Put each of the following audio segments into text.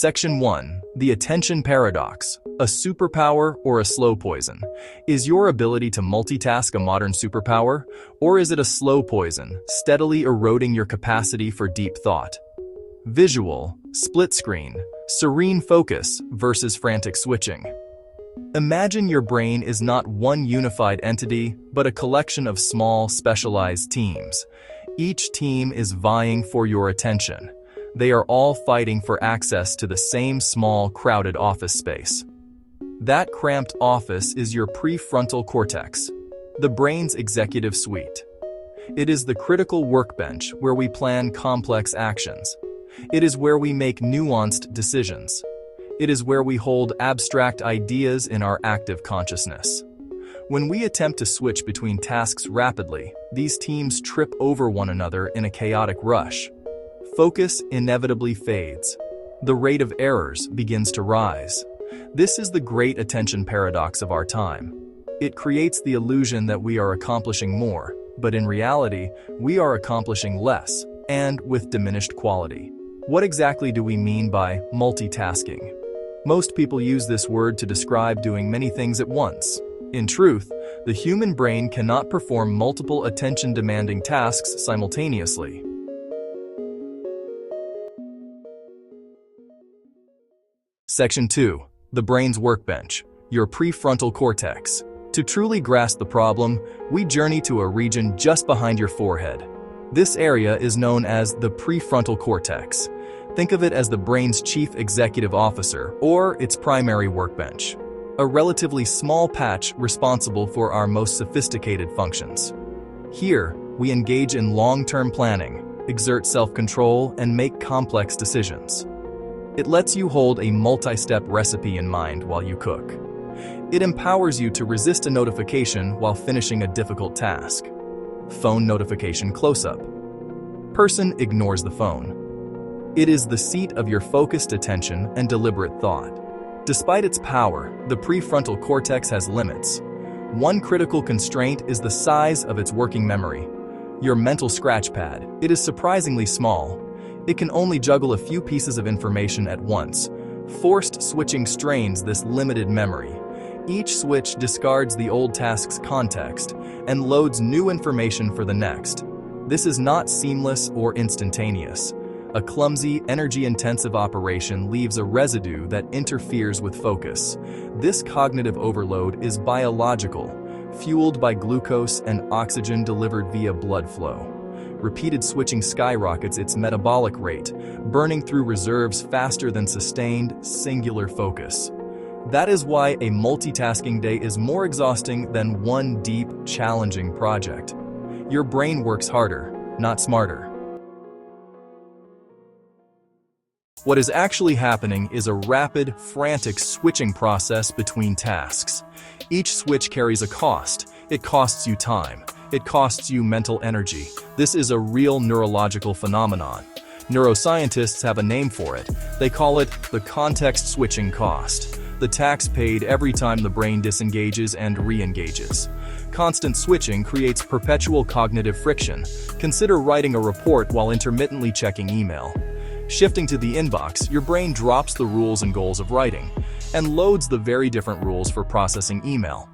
Section 1. The attention paradox. A superpower or a slow poison? Is your ability to multitask a modern superpower, or is it a slow poison, steadily eroding your capacity for deep thought? Visual, split screen, serene focus versus frantic switching. Imagine your brain is not one unified entity, but a collection of small, specialized teams. Each team is vying for your attention. They are all fighting for access to the same small, crowded office space. That cramped office is your prefrontal cortex, the brain's executive suite. It is the critical workbench where we plan complex actions. It is where we make nuanced decisions. It is where we hold abstract ideas in our active consciousness. When we attempt to switch between tasks rapidly, these teams trip over one another in a chaotic rush. Focus inevitably fades. The rate of errors begins to rise. This is the great attention paradox of our time. It creates the illusion that we are accomplishing more, but in reality, we are accomplishing less, and with diminished quality. What exactly do we mean by multitasking? Most people use this word to describe doing many things at once. In truth, the human brain cannot perform multiple attention-demanding tasks simultaneously. Section 2. The brain's workbench, your prefrontal cortex. To truly grasp the problem, we journey to a region just behind your forehead. This area is known as the prefrontal cortex. Think of it as the brain's chief executive officer, or its primary workbench. A relatively small patch responsible for our most sophisticated functions. Here, we engage in long-term planning, exert self-control, and make complex decisions. It lets you hold a multi-step recipe in mind while you cook. It empowers you to resist a notification while finishing a difficult task. Phone notification close-up. Person ignores the phone. It is the seat of your focused attention and deliberate thought. Despite its power, the prefrontal cortex has limits. One critical constraint is the size of its working memory. Your mental scratch pad. It is surprisingly small. It can only juggle a few pieces of information at once. Forced switching strains this limited memory. Each switch discards the old task's context and loads new information for the next. This is not seamless or instantaneous. A clumsy, energy-intensive operation leaves a residue that interferes with focus. This cognitive overload is biological, fueled by glucose and oxygen delivered via blood flow. Repeated switching skyrockets its metabolic rate, burning through reserves faster than sustained, singular focus. That is why a multitasking day is more exhausting than one deep, challenging project. Your brain works harder, not smarter. What is actually happening is a rapid, frantic switching process between tasks. Each switch carries a cost. It costs you time. It costs you mental energy. This is a real neurological phenomenon. Neuroscientists have a name for it. They call it the context switching cost, the tax paid every time the brain disengages and re-engages. Constant switching creates perpetual cognitive friction. Consider writing a report while intermittently checking email. Shifting to the inbox, your brain drops the rules and goals of writing and loads the very different rules for processing email.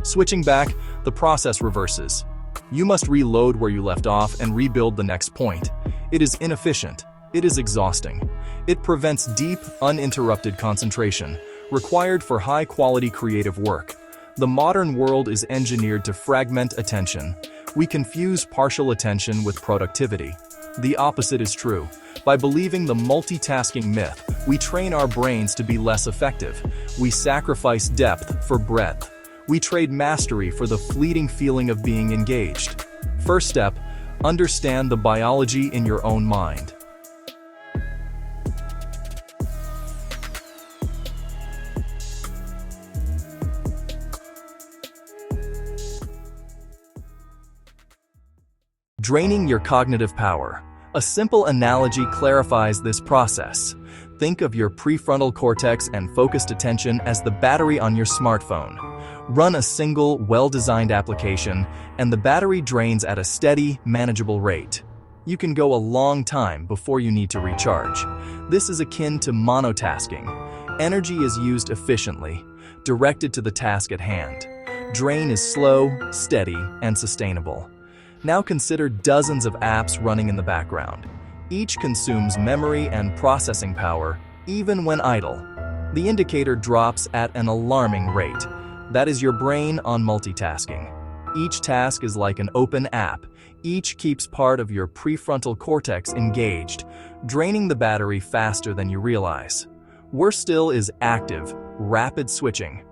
Switching back, the process reverses. You must reload where you left off and rebuild the next point. It is inefficient. It is exhausting. It prevents deep, uninterrupted concentration, required for high-quality creative work. The modern world is engineered to fragment attention. We confuse partial attention with productivity. The opposite is true. By believing the multitasking myth, we train our brains to be less effective. We sacrifice depth for breadth. We trade mastery for the fleeting feeling of being engaged. First step, understand the biology in your own mind. Draining your cognitive power. A simple analogy clarifies this process. Think of your prefrontal cortex and focused attention as the battery on your smartphone. Run a single, well-designed application, and the battery drains at a steady, manageable rate. You can go a long time before you need to recharge. This is akin to monotasking. Energy is used efficiently, directed to the task at hand. Drain is slow, steady, and sustainable. Now consider dozens of apps running in the background. Each consumes memory and processing power, even when idle. The indicator drops at an alarming rate. That is your brain on multitasking. Each task is like an open app. Each keeps part of your prefrontal cortex engaged, draining the battery faster than you realize. Worse still is active, rapid switching.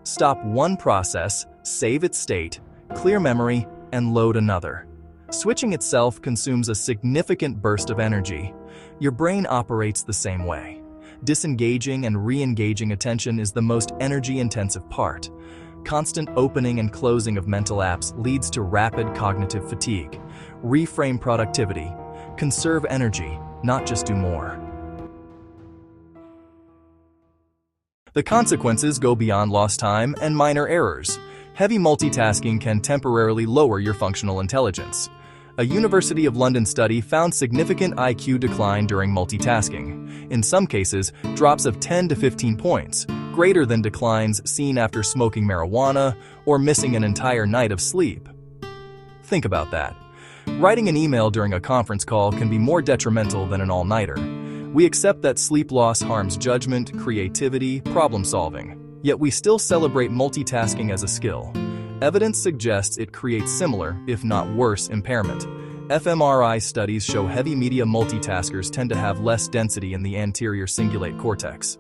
Stop one process, save its state, clear memory, and load another. Switching itself consumes a significant burst of energy. Your brain operates the same way. Disengaging and re-engaging attention is the most energy-intensive part. Constant opening and closing of mental apps leads to rapid cognitive fatigue. Reframe productivity. Conserve energy, not just do more. The consequences go beyond lost time and minor errors. Heavy multitasking can temporarily lower your functional intelligence. A University of London study found significant IQ decline during multitasking. In some cases, drops of 10 to 15 points, greater than declines seen after smoking marijuana or missing an entire night of sleep. Think about that. Writing an email during a conference call can be more detrimental than an all-nighter. We accept that sleep loss harms judgment, creativity, problem-solving. Yet we still celebrate multitasking as a skill. Evidence suggests it creates similar, if not worse, impairment. fMRI studies show heavy media multitaskers tend to have less density in the anterior cingulate cortex.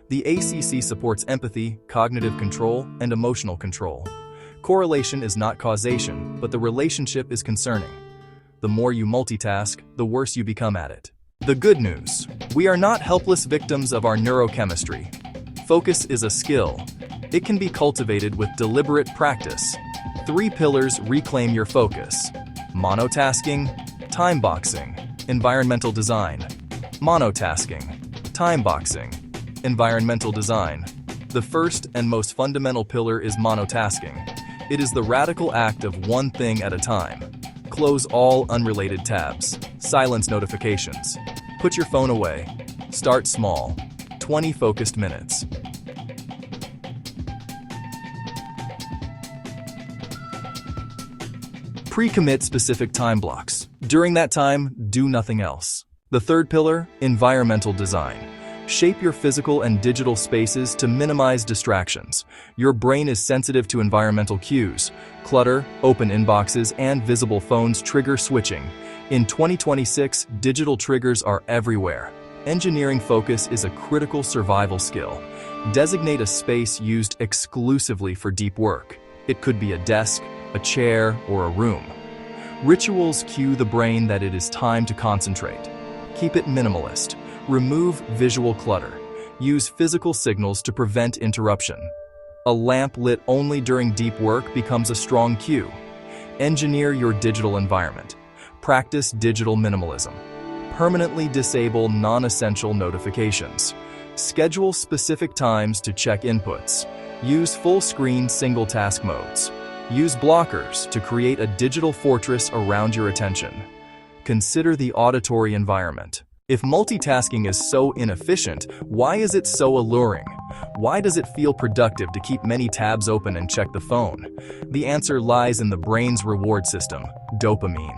The ACC supports empathy, cognitive control, and emotional control. Correlation is not causation, but the relationship is concerning. The more you multitask, the worse you become at it. The good news: we are not helpless victims of our neurochemistry. Focus is a skill. It can be cultivated with deliberate practice. 3 pillars reclaim your focus: monotasking, time boxing, environmental design. Monotasking, time boxing, environmental design. The first and most fundamental pillar is monotasking. It is the radical act of one thing at a time. Close all unrelated tabs. Silence notifications. Put your phone away. Start small. 20 focused minutes. Pre-commit specific time blocks. During that time, do nothing else. The third pillar, environmental design. Shape your physical and digital spaces to minimize distractions. Your brain is sensitive to environmental cues. Clutter, open inboxes, and visible phones trigger switching. In 2026, digital triggers are everywhere. Engineering focus is a critical survival skill. Designate a space used exclusively for deep work. It could be a desk, a chair, or a room. Rituals cue the brain that it is time to concentrate. Keep it minimalist. Remove visual clutter. Use physical signals to prevent interruption. A lamp lit only during deep work becomes a strong cue. Engineer your digital environment. Practice digital minimalism. Permanently disable non-essential notifications. Schedule specific times to check inputs. Use full-screen single-task modes. Use blockers to create a digital fortress around your attention. Consider the auditory environment. If multitasking is so inefficient, why is it so alluring? Why does it feel productive to keep many tabs open and check the phone? The answer lies in the brain's reward system, dopamine.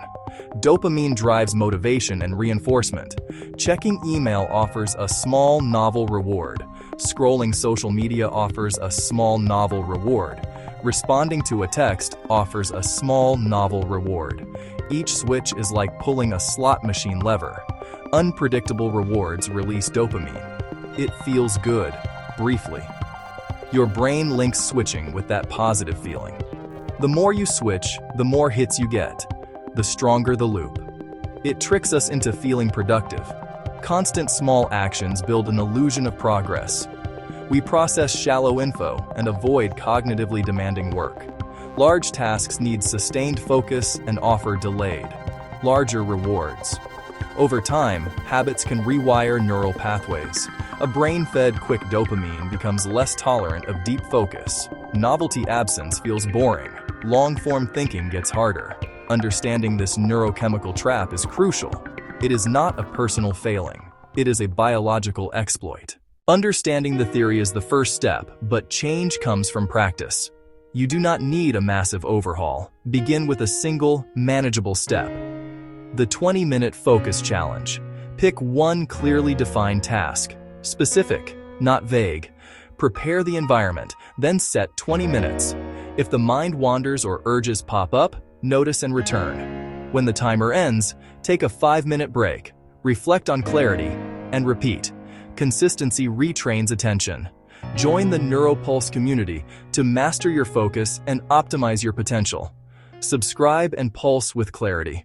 Dopamine drives motivation and reinforcement. Checking email offers a small, novel reward. Scrolling social media offers a small, novel reward. Responding to a text offers a small, novel reward. Each switch is like pulling a slot machine lever. Unpredictable rewards release dopamine. It feels good, briefly. Your brain links switching with that positive feeling. The more you switch, the more hits you get. The stronger the loop. It tricks us into feeling productive. Constant small actions build an illusion of progress. We process shallow info and avoid cognitively demanding work. Large tasks need sustained focus and offer delayed, larger rewards. Over time, habits can rewire neural pathways. A brain-fed quick dopamine becomes less tolerant of deep focus. Novelty absence feels boring. Long-form thinking gets harder. Understanding this neurochemical trap is crucial. It is not a personal failing. It is a biological exploit. Understanding the theory is the first step, but change comes from practice. You do not need a massive overhaul. Begin with a single, manageable step. The 20-minute focus challenge. Pick one clearly defined task. Specific, not vague. Prepare the environment, then set 20 minutes. If the mind wanders or urges pop up, notice and return. When the timer ends, take a 5-minute break. Reflect on clarity, and repeat. Consistency retrains attention. Join the NeuroPulse community to master your focus and optimize your potential. Subscribe and pulse with clarity.